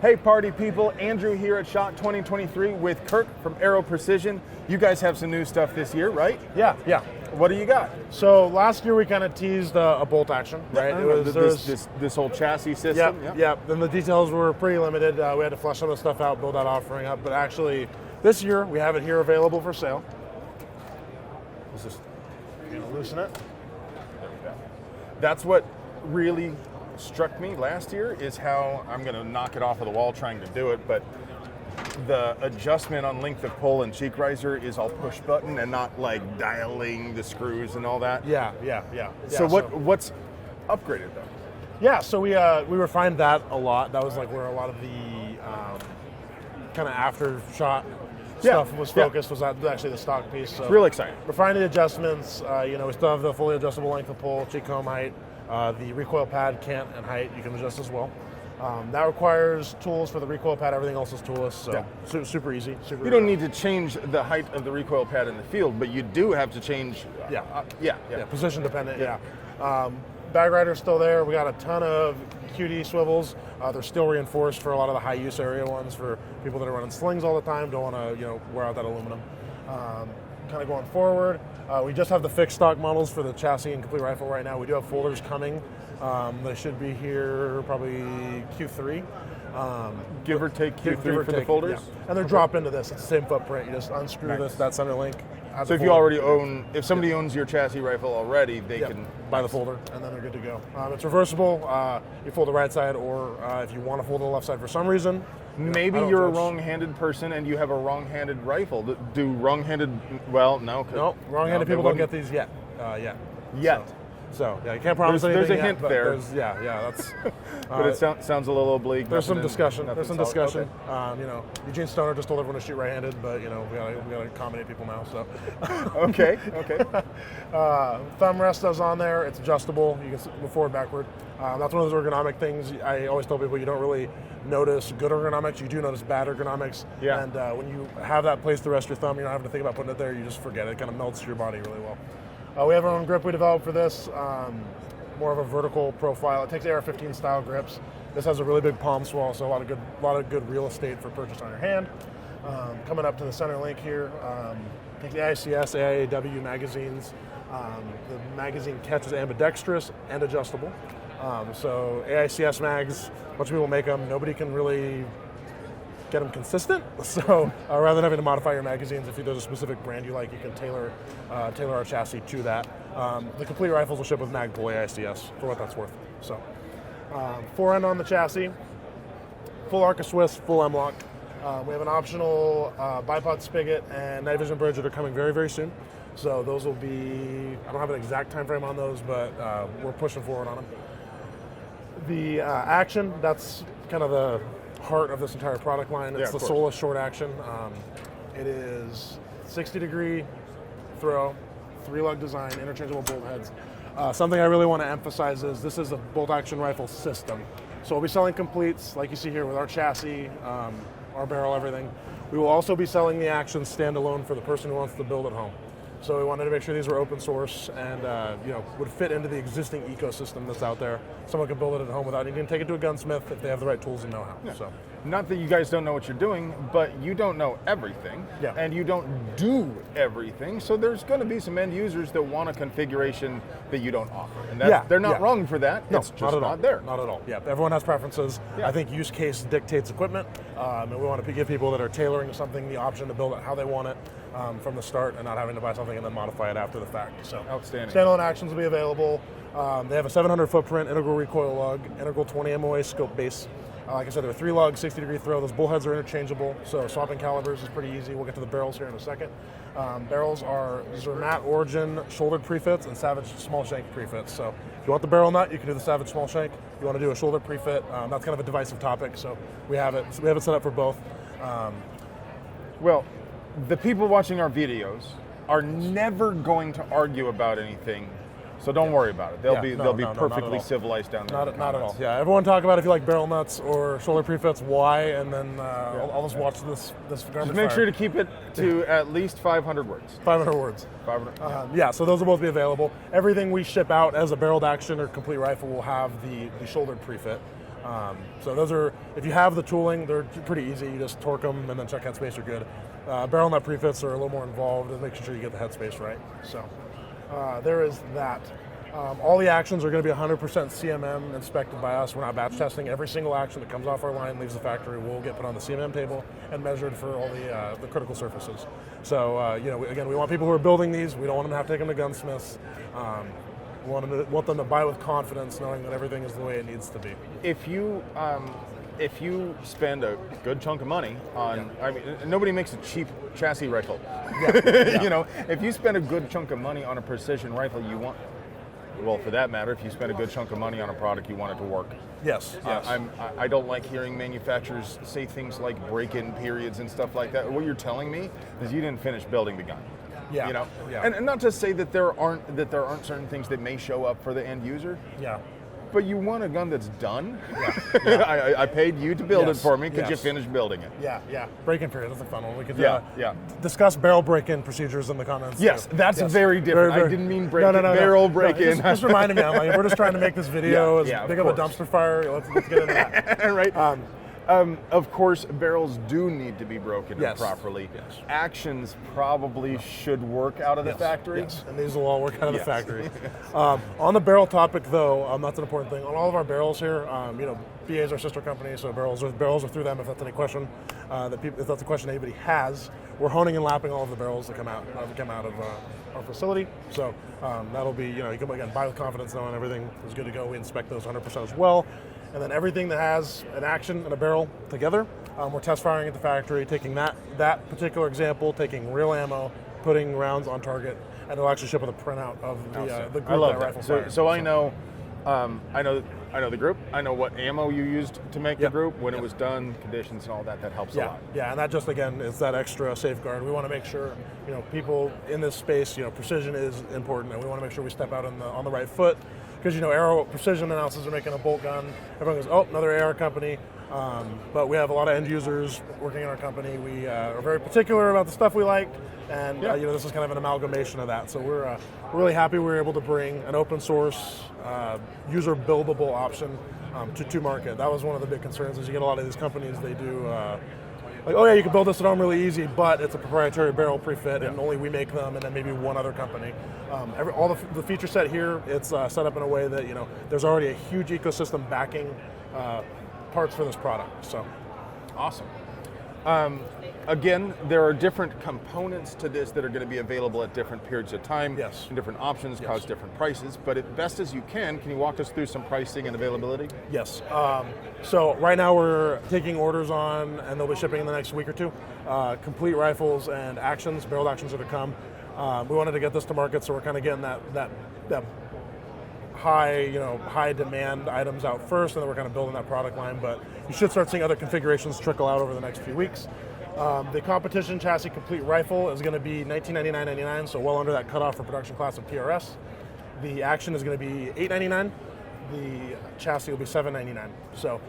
Hey party people, Andrew here at SHOT 2023 with Kirk from Aero Precision. You guys have some new stuff this year, right? Yeah. What do you got? So last year we kind of teased a bolt action, right? This whole chassis system. Yep. Then the details were pretty limited. We had to flesh some of the stuff out, build that offering up. But actually, this year we have it here available for sale. Let's just loosen it. There we go. That's what really struck me last year is how I'm going to knock it off of the wall trying to do it, but the adjustment on length of pull and cheek riser is all push button and not like dialing the screws and all that. Yeah. So what's upgraded though? Yeah, so we refined that a lot. That was like where a lot of the kind of after shot stuff was focused. Was actually the stock piece. So it's real exciting. Refined the adjustments. We still have the fully adjustable length of pull, cheek comb height. The recoil pad cant and height you can adjust as well. That requires tools for the recoil pad. Everything else is toolless, so super easy. You don't need to change the height of the recoil pad in the field, but you do have to change. Position dependent. Bag rider's still there. We got a ton of QD swivels. They're still reinforced for a lot of the high use area ones for people that are running slings all the time. Don't want to wear out that aluminum. Kind of going forward. We just have the fixed stock models for the chassis and complete rifle right now. We do have folders coming. They should be here probably Q3. Give or take Q3 for the folders? Yeah. And they're drop into this. It's the same footprint. You just unscrew that center link. So if you already if somebody owns your chassis rifle already, they can buy the folder and then they're good to go. It's reversible. You fold the right side, or if you want to fold the left side for some reason. Maybe you're a wrong-handed person and you have a wrong-handed rifle. Do wrong-handed? Well, no. No, wrong-handed people don't get these yet. Yet. So you can't promise anything. There's a hint there. That's. But it sounds a little oblique. There's some discussion. Okay. Eugene Stoner just told everyone to shoot right-handed, but we gotta accommodate people now. So. Okay. Thumb rest is on there. It's adjustable. You can move forward, backward. That's one of those ergonomic things. I always tell people you don't really notice good ergonomics. You do notice bad ergonomics. Yeah. And when you have that place to rest your thumb, you're not having to think about putting it there. You just forget it. It kind of melts to your body really well. We have our own grip we developed for this, more of a vertical profile. It takes AR-15 style grips. This has a really big palm swell, so a lot of good real estate for purchase on your hand. Coming up to the center link here, take the ICS, AIAW magazines. The magazine catch is ambidextrous and adjustable. So AICS mags, a bunch of people make them. Nobody can really get them consistent. So rather than having to modify your magazines, if there's a specific brand you like, you can tailor our chassis to that. The complete rifles will ship with mag pull AICS for what that's worth. So fore end on the chassis, full arc of Swiss, full M-lock. We have an optional bipod spigot and night vision bridge that are coming very, very soon. So those will be, I don't have an exact time frame on those, but we're pushing forward on them. The action, that's kind of the heart of this entire product line. It's the Solus short action. It is 60-degree throw, 3-lug design, interchangeable bolt heads. Something I really want to emphasize is this is a bolt action rifle system. So we'll be selling completes, like you see here, with our chassis, our barrel, everything. We will also be selling the actions standalone for the person who wants to build at home. So we wanted to make sure these were open source and would fit into the existing ecosystem that's out there. Someone can build it at home without needing to take it to a gunsmith if they have the right tools and know-how. Yeah. So, not that you guys don't know what you're doing, but you don't know everything, and you don't do everything. So there's going to be some end users that want a configuration that you don't offer, and they're not wrong for that. No, it's just not there. Not at all. Yeah, everyone has preferences. Yeah. I think use case dictates equipment, and we want to give people that are tailoring something the option to build it how they want it. From the start and not having to buy something and then modify it after the fact. So outstanding. Standalone actions will be available. They have a 700 footprint, integral recoil lug, integral 20 MOA scope base. Like I said, they're 3-lug, 60-degree throw. Those bullheads are interchangeable, so swapping calibers is pretty easy. We'll get to the barrels here in a second. Barrels are Zermatt Origin shouldered prefits and Savage small shank prefits. So if you want the barrel nut, you can do the Savage small shank. If you want to do a shoulder prefit, that's kind of a divisive topic, so we have it set up for both. Well, the people watching our videos are never going to argue about anything, so don't worry about it. They'll be perfectly civilized down there. Not at all. Yeah, everyone talk about if you like barrel nuts or shoulder prefits, why, and then I'll just watch this garbage. Just make sure to keep it to at least 500 words. 500 words. 500. So those will both be available. Everything we ship out as a barreled action or complete rifle will have the shouldered prefit. So those are, if you have the tooling, they're pretty easy. You just torque them and then check headspace, you're good. Barrel nut prefits are a little more involved in making sure you get the headspace right. So there is that. All the actions are going to be 100% CMM inspected by us. We're not batch testing. Every single action that comes off our line, leaves the factory, will get put on the CMM table and measured for all the critical surfaces. So, again, we want people who are building these. We don't want them to have to take them to gunsmiths. We want them to buy with confidence, knowing that everything is the way it needs to be. If you spend a good chunk of money on, I mean, nobody makes a cheap chassis rifle. Yeah. If you spend a good chunk of money on a precision rifle, well, for that matter, if you spend a good chunk of money on a product, you want it to work. Yes. I don't like hearing manufacturers say things like break-in periods and stuff like that. What you're telling me is you didn't finish building the gun. Yeah. Yeah. And not to say that there aren't certain things that may show up for the end user. Yeah. But you want a gun that's done. Yeah. I paid you to build it for me. Could you Yes. finish building it? Yeah. Break-in period, that's a fun one. We could discuss barrel break-in procedures in the comments. Yes, too. that's very different. Very, I didn't mean barrel break-in. Just reminded me, I'm like, we're just trying to make this video as big of a course. dumpster fire. Let's get into that. Right. Of course, barrels do need to be broken in properly. Yes. Actions probably should work out of the factory. Yes, and these will all work out of the factory. On the barrel topic, though, that's an important thing. On all of our barrels here, BA is our sister company, so barrels are through them. If that's any question, if that's a question anybody has, we're honing and lapping all of the barrels that come out of our facility. So that'll be, you can again buy with confidence, knowing everything is good to go. We inspect those 100% as well. And then everything that has an action and a barrel together, we're test firing at the factory, taking that particular example, taking real ammo, putting rounds on target, and it'll actually ship with a printout of the group I love that rifle that. fired. So I know the group. I know what ammo you used to make the group, when it was done, conditions and all that. That helps a lot. Yeah, and that just, again, is that extra safeguard. We want to make sure, people in this space, precision is important, and we want to make sure we step out on the right foot. Because, Aero precision announcers are making a bolt gun. Everyone goes, oh, another AR company. But we have a lot of end users working in our company. We are very particular about the stuff we like, and this is kind of an amalgamation of that. So we're really happy we were able to bring an open source, user buildable option to market. That was one of the big concerns. Is you get a lot of these companies, they do like, oh yeah, you can build this at home really easy, but it's a proprietary barrel prefit, and only we make them, and then maybe one other company. All the feature set here, it's set up in a way that there's already a huge ecosystem backing parts for this product. So awesome. Again, there are different components to this that are going to be available at different periods of time. Yes. And different options cause different prices. But as best as you can you walk us through some pricing and availability? Yes. So right now we're taking orders on, and they'll be shipping in the next week or two. Complete rifles and actions, barreled actions are to come. We wanted to get this to market, so we're kind of getting that high demand items out first, and then we're kind of building that product line. But you should start seeing other configurations trickle out over the next few weeks. The competition chassis complete rifle is going to be $1999.99, so well under that cutoff for production class of PRS. The action is going to be $899. The chassis will be $799. So,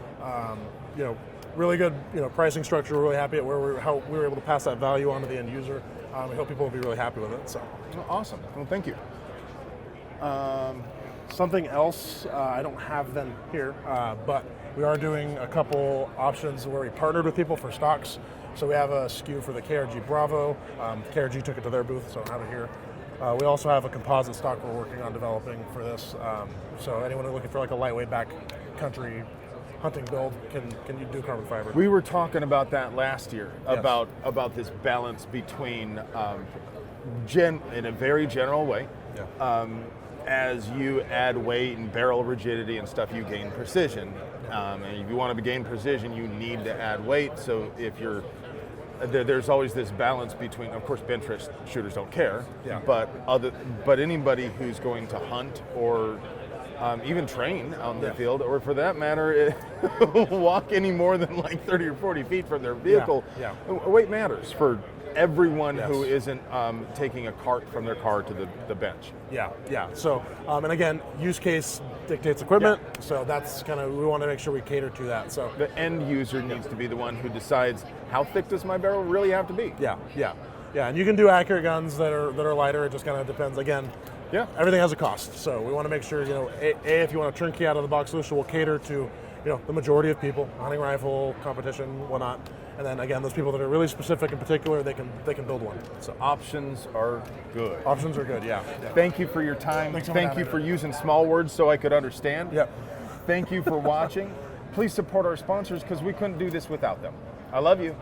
really good, pricing structure. We're really happy at how we were able to pass that value on to the end user. We hope people will be really happy with it. So, awesome. Well, thank you. Something else, I don't have them here, but we are doing a couple options where we partnered with people for stocks. So we have a SKU for the KRG Bravo. KRG took it to their booth, so I don't have it here. We also have a composite stock we're working on developing for this. So anyone who's looking for like a lightweight backcountry hunting build can you do carbon fiber. We were talking about that last year, about this balance between in a very general way. As you add weight and barrel rigidity and stuff, you gain precision. And if you want to gain precision, you need to add weight. So if there's always this balance between, of course, bench press shooters don't care, but anybody who's going to hunt or even train out in the field, or for that matter, walk any more than like 30 or 40 feet from their vehicle, weight matters for everyone who isn't taking a cart from their car to the bench. So, and again, use case dictates equipment, so that's kind of, we want to make sure we cater to that. So the end user needs to be the one who decides, how thick does my barrel really have to be? And you can do accurate guns that are lighter. It just kind of depends. Again, everything has a cost, so we want to make sure, if you want a turnkey out of the box solution, we'll cater to the majority of people, hunting rifle, competition, whatnot. And then again, those people that are really specific in particular, they can build one. So options are good. Options are good, yeah. Thank you for your time. Thanks for Thank having you me. for using small words so I could understand. Yep. Thank you for watching. Please support our sponsors because we couldn't do this without them. I love you.